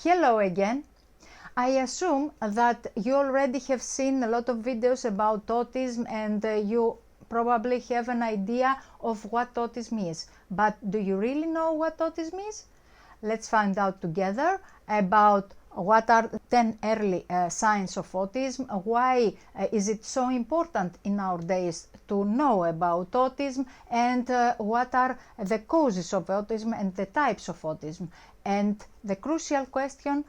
Hello again. I assume that you already have seen a lot of videos about autism and you probably have an idea of what autism is. But do you really know what autism is? Let's find out together about what are 10 early signs of autism, why is it so important in our days to know about autism, and what are the causes of autism and the types of autism. And the crucial question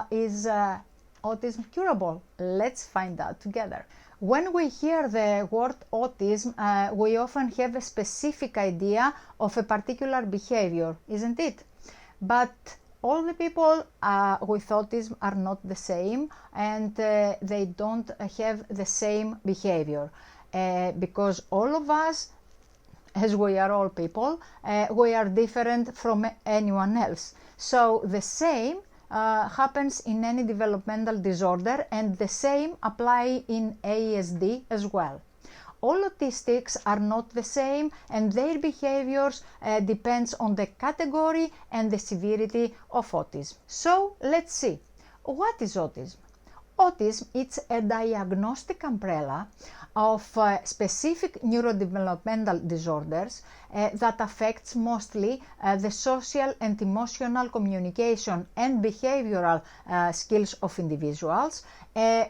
is autism curable? Let's find out together. When we hear the word autism, we often have a specific idea of a particular behavior, isn't it? But all the people with autism are not the same, and they don't have the same behavior because all of us, as we are all people, we are different from anyone else. So the same happens in any developmental disorder, and the same apply in ASD as well. All autistics are not the same, and their behaviors depends on the category and the severity of autism. So let's see, what is autism? Autism is a diagnostic umbrella of specific neurodevelopmental disorders that affects mostly the social and emotional communication and behavioral skills of individuals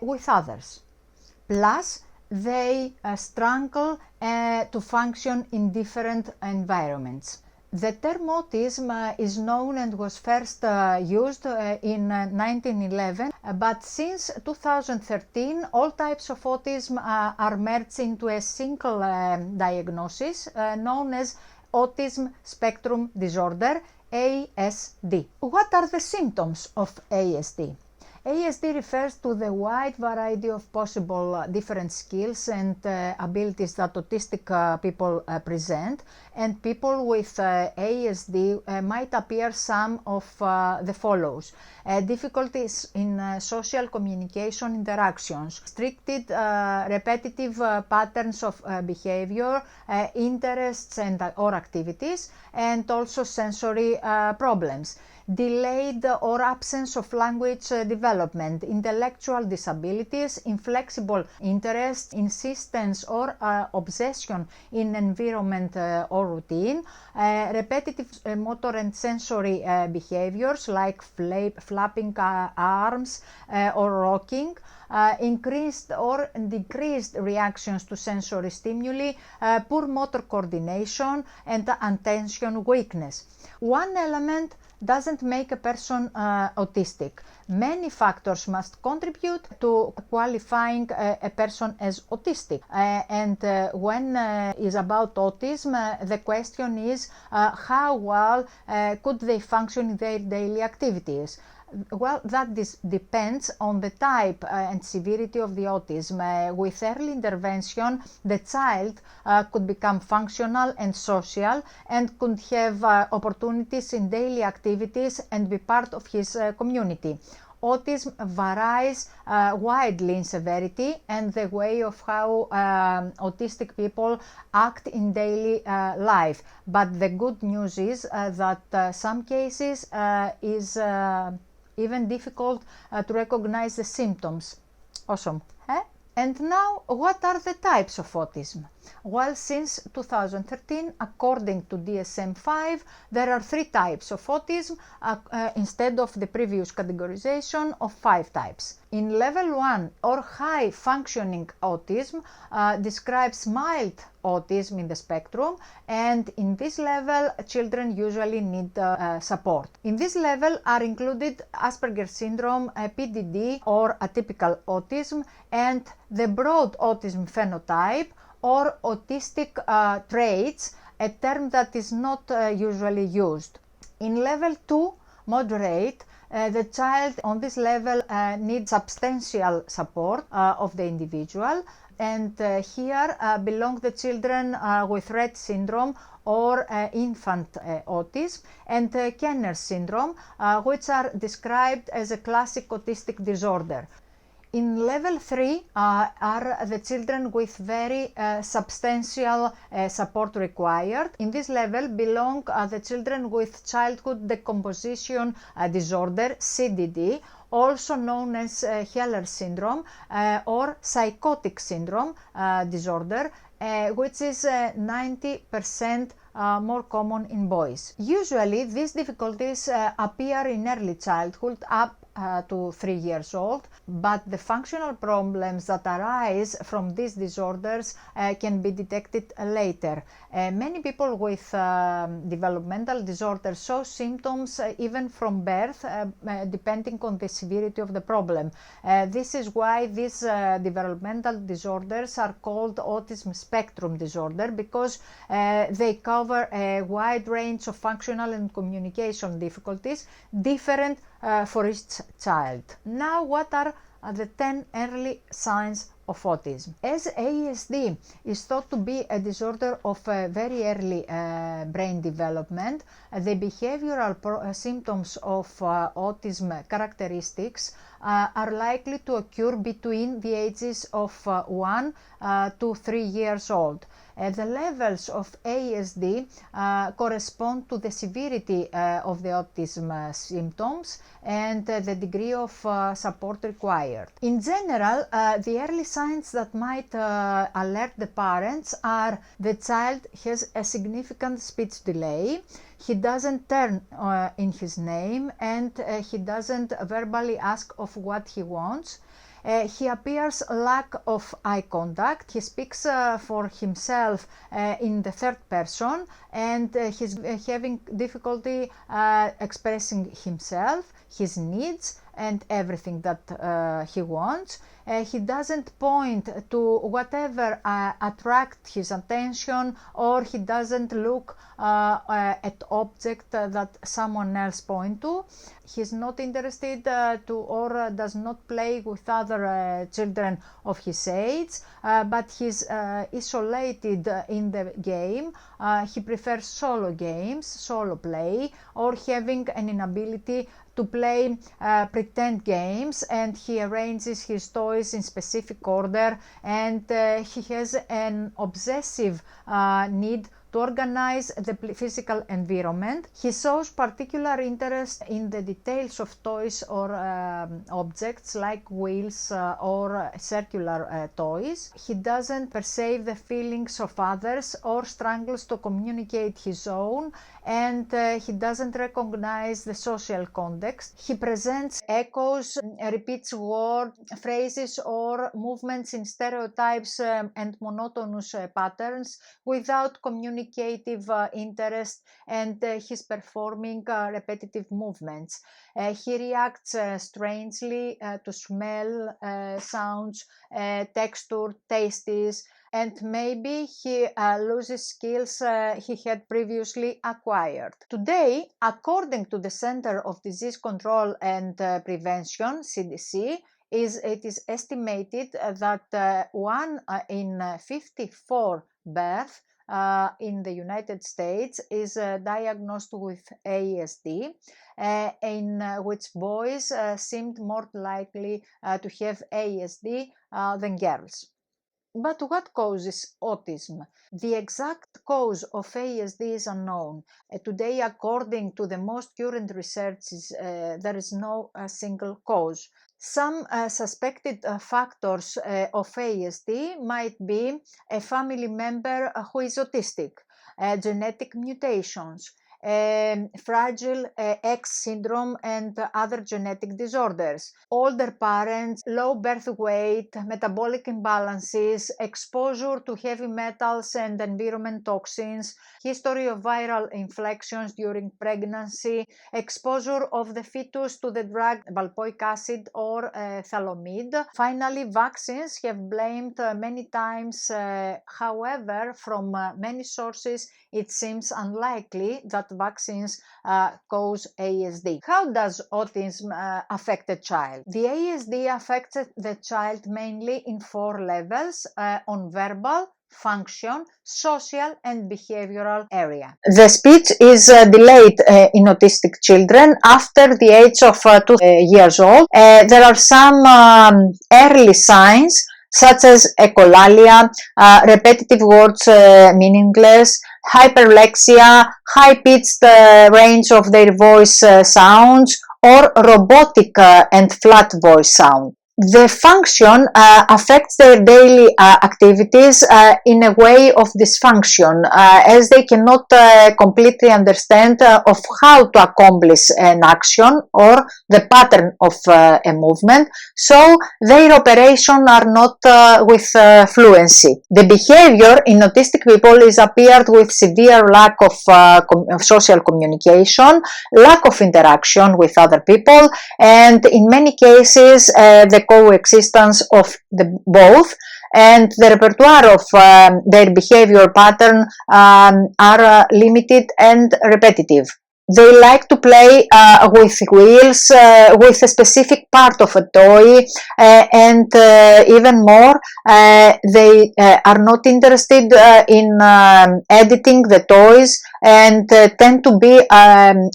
with others. Plus, they struggle to function in different environments. The term autism is known and was first used in 1911, but since 2013 all types of autism are merged into a single diagnosis known as Autism Spectrum Disorder, ASD. What are the symptoms of ASD? ASD refers to the wide variety of possible different skills and abilities that autistic people present, and people with ASD might appear some of the follows. Difficulties in social communication interactions, restricted repetitive patterns of behavior, interests and or activities, and also sensory problems. Delayed or absence of language development, intellectual disabilities, inflexible interest, insistence or obsession in environment or routine, repetitive motor and sensory behaviors like flapping arms or rocking, increased or decreased reactions to sensory stimuli, poor motor coordination and attention weakness. One element doesn't make a person autistic. Many factors must contribute to qualifying a person as autistic. And when is about autism, the question is how well could they function in their daily activities? Well, that depends on the type and severity of the autism. With early intervention, the child could become functional and social and could have opportunities in daily activities and be part of his community. Autism varies widely in severity and the way of how autistic people act in daily life. But the good news is that some cases is even difficult to recognize the symptoms. Awesome. And now, what are the types of autism? Well, since 2013, according to DSM-5, there are 3 types of autism instead of the previous categorization of 5 types. In level 1 or high functioning autism describes mild autism in the spectrum, and in this level children usually need support. In this level are included Asperger's syndrome, PDD or atypical autism, and the broad autism phenotype or autistic traits, a term that is not usually used. In level 2, moderate, the child on this level needs substantial support of the individual, and here belong the children with Rett syndrome or infant autism and Kenner syndrome, which are described as a classic autistic disorder. In level 3 are the children with very substantial support required. In this level belong the children with childhood decomposition disorder, CDD, also known as Heller syndrome or psychotic syndrome disorder, which is 90% more common in boys. Usually these difficulties appear in early childhood up to 3 years old, but the functional problems that arise from these disorders can be detected later. Many people with developmental disorders show symptoms even from birth, depending on the severity of the problem. This is why these developmental disorders are called autism spectrum disorder, because they cover a wide range of functional and communication difficulties, different for each child. Now, what are the 10 early signs of autism? As ASD is thought to be a disorder of very early brain development, the behavioral symptoms of autism characteristics are likely to occur between the ages of 1 to 3 years old. The levels of ASD correspond to the severity of the autism symptoms and the degree of support required. In general, the early signs that might alert the parents are: the child has a significant speech delay, he doesn't turn in his name, and he doesn't verbally ask of what he wants. He appears lack of eye contact, he speaks for himself in the third person, and he's having difficulty expressing himself, his needs, and everything that he wants. He doesn't point to whatever attracts his attention, or he doesn't look at object that someone else point to. He's not interested to or does not play with other children of his age, but he's isolated in the game. He prefers solo games, solo play, or having an inability to play pretend games, and he arranges his toys in specific order, and he has an obsessive need to organize the physical environment. He shows particular interest in the details of toys or objects like wheels or circular toys. He doesn't perceive the feelings of others or struggles to communicate his own, and he doesn't recognize the social context. He presents echoes, repeats words, phrases or movements in stereotypes and monotonous patterns without communicative interest, and he's performing repetitive movements. He reacts strangely to smell, sounds, texture, tastes, and maybe he loses skills he had previously acquired. Today, according to the Center of Disease Control and Prevention, CDC, it is estimated that 1 in 54 births in the United States is diagnosed with ASD, in which boys seemed more likely to have ASD than girls. But what causes autism? The exact cause of ASD is unknown. Today, according to the most current research, there is no single cause. Some suspected factors of ASD might be a family member who is autistic, genetic mutations, fragile X syndrome and other genetic disorders, older parents, low birth weight, metabolic imbalances, exposure to heavy metals and environment toxins, history of viral infections during pregnancy, exposure of the fetus to the drug valproic acid or thalidomide. Finally, vaccines have blamed many times. However, from many sources, it seems unlikely that vaccines cause ASD. How does autism affect a child? The ASD affects the child mainly in 4 levels: on verbal, function, social and behavioral area. The speech is delayed in autistic children after the age of 2 years old. There are some early signs such as echolalia, repetitive words meaningless, hyperlexia, high-pitched range of their voice sounds, or robotic and flat voice sound. The function affects their daily activities in a way of dysfunction, as they cannot completely understand of how to accomplish an action or the pattern of a movement, so their operations are not with fluency. The behavior in autistic people is appeared with severe lack of social communication, lack of interaction with other people, and in many cases the coexistence of the both, and the repertoire of their behavior pattern are limited and repetitive. They like to play with wheels, with a specific part of a toy, and even more, they are not interested in editing the toys, and tend to be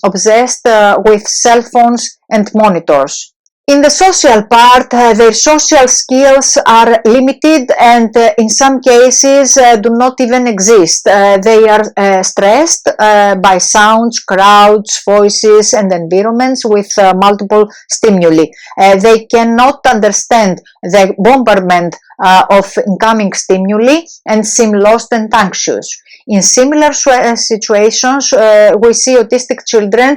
obsessed with cell phones and monitors. In the social part, their social skills are limited and in some cases do not even exist. They are stressed by sounds, crowds, voices and environments with multiple stimuli. They cannot understand the bombardment of incoming stimuli and seem lost and anxious. In similar situations, we see autistic children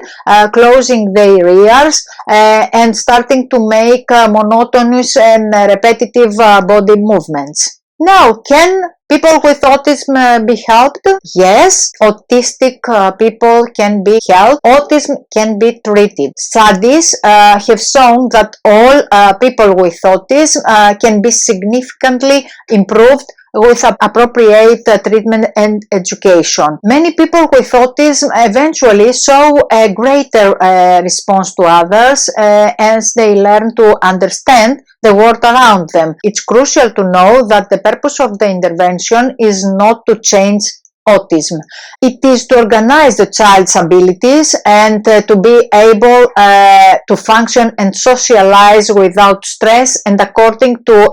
closing their ears and starting to make monotonous and repetitive body movements. Now, can people with autism be helped? Yes, autistic people can be helped. Autism can be treated. Studies have shown that all people with autism can be significantly improved with appropriate treatment and education. Many people with autism eventually show a greater response to others as they learn to understand the world around them. It's crucial to know that the purpose of the intervention is not to change autism. It is to organize the child's abilities and to be able to function and socialize without stress and according to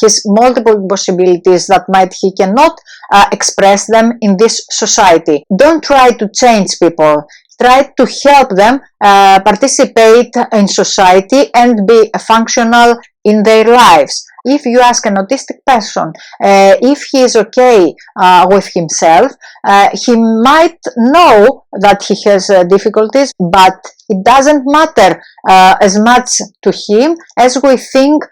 his multiple possibilities that he cannot express them in this society. Don't try to change people. Try to help them participate in society and be functional in their lives. If you ask an autistic person if he is okay with himself, he might know that he has difficulties, but it doesn't matter as much to him as we think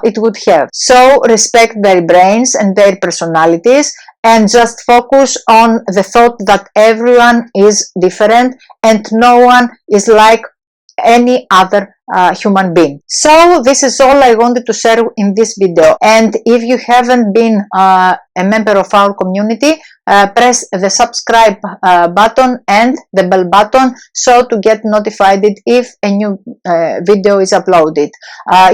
it would have. So respect their brains and their personalities and just focus on the thought that everyone is different and no one is like any other human being. So this is all I wanted to share in this video, and if you haven't been a member of our community, press the subscribe button and the bell button so to get notified if a new video is uploaded.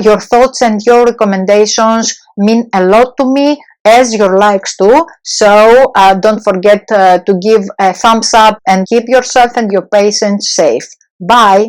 Your thoughts and your recommendations mean a lot to me, as your likes too, so don't forget to give a thumbs up and keep yourself and your patients safe. Bye!